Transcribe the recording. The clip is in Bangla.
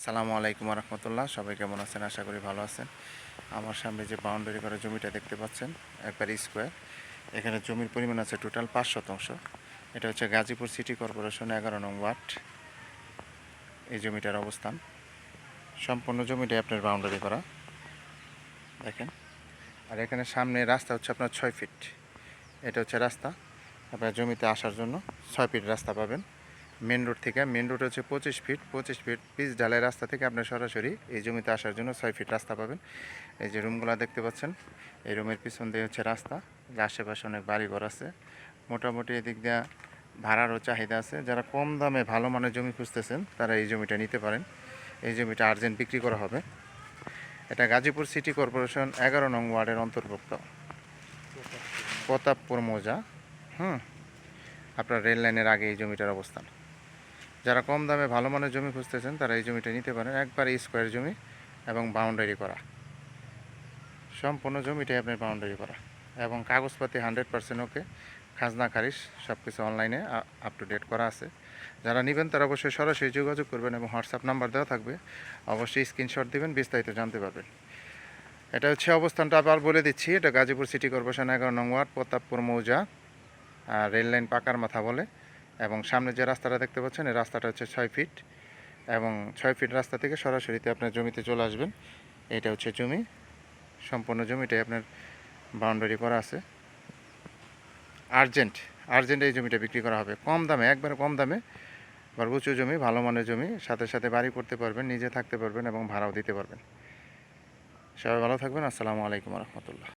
সালামু আলাইকুম রহমতুল্লাহ। সবাই কেমন আছেন? আশা করি ভালো আছেন। আমার সামনে যে বাউন্ডারি করা জমিটা দেখতে পাচ্ছেন, একবার স্কোয়ার। এখানে জমির পরিমাণ আছে টোটাল 5 শতাংশ। এটা হচ্ছে গাজীপুর সিটি কর্পোরেশন 11 নং ওয়ার্ড। এই জমিটার অবস্থান সম্পূর্ণ জমিটাই আপনার বাউন্ডারি করা, দেখেন। আর এখানে সামনে রাস্তা হচ্ছে আপনার 6 ফিট। এটা হচ্ছে রাস্তা। আপনার জমিতে আসার জন্য 6 ফিট রাস্তা পাবেন মেন রোড থেকে। মেন রোড হচ্ছে 25 ফিট। 25 ফিট পিচ ঢালাই রাস্তা থেকে আপনার সরাসরি এই জমিতে আসার জন্য 6 ফিট রাস্তা পাবেন। এই যে রুমগুলো দেখতে পাচ্ছেন, এই রুমের পিছন দিয়ে হচ্ছে রাস্তা। যে আশেপাশে অনেক বাড়িঘর আছে। মোটামুটি এদিক দিয়ে ভাড়ারও চাহিদা আছে। যারা কম দামে ভালো মানের জমি খুঁজতেছেন তারা এই জমিটা নিতে পারেন। এই জমিটা আর্জেন্ট বিক্রি করা হবে। এটা গাজীপুর সিটি কর্পোরেশন 11 নং ওয়ার্ডের অন্তর্ভুক্ত, প্রতাপপুর মৌজা। আপনার রেল লাইনের আগে এই জমিটার অবস্থান। যারা কম দামে ভালো মানের জমি খুঁজতেছেন তারা এই জমিটা নিতে পারেন। একবার স্কোয়ার জমি এবং বাউন্ডারি করা, সম্পূর্ণ জমিটাই আপনার বাউন্ডারি করা এবং কাগজপাতি 100% ওকে। খাজনা খারিজ সব কিছু অনলাইনে আপ টু ডেট করা আছে। যারা নেবেন তারা অবশ্যই সরাসরি যোগাযোগ করবেন এবং হোয়াটসঅ্যাপ নাম্বার দেওয়া থাকবে, অবশ্যই স্ক্রিনশট দেবেন, বিস্তারিত জানতে পারবেন। এটা হচ্ছে অবস্থানটা আবার বলে দিচ্ছি। এটা গাজীপুর সিটি কর্পোরেশন 11 নং ওয়ার্ড, প্রতাপপুর মৌজা। রেল লাইন পাকার মাথা বলে। এবং সামনে যে রাস্তাটা দেখতে পাচ্ছেন, এই রাস্তাটা হচ্ছে 6 ফিট এবং 6 ফিট রাস্তা থেকে সরাসরিতে আপনার জমিতে চলে আসবেন। এটা হচ্ছে জমি, সম্পূর্ণ জমিটাই আপনার বাউন্ডারি করা আছে। আর্জেন্ট আর্জেন্ট এই জমিটা বিক্রি করা হবে কম দামে, একবারে কম দামে। আবার উঁচু জমি, ভালো মানের জমি, সাথে সাথে বাড়ি করতে পারবেন, নিজে থাকতে পারবেন এবং ভাড়াও দিতে পারবেন। সবাই ভালো থাকবেন। আসসালামু আলাইকুম রহমতুল্লাহ।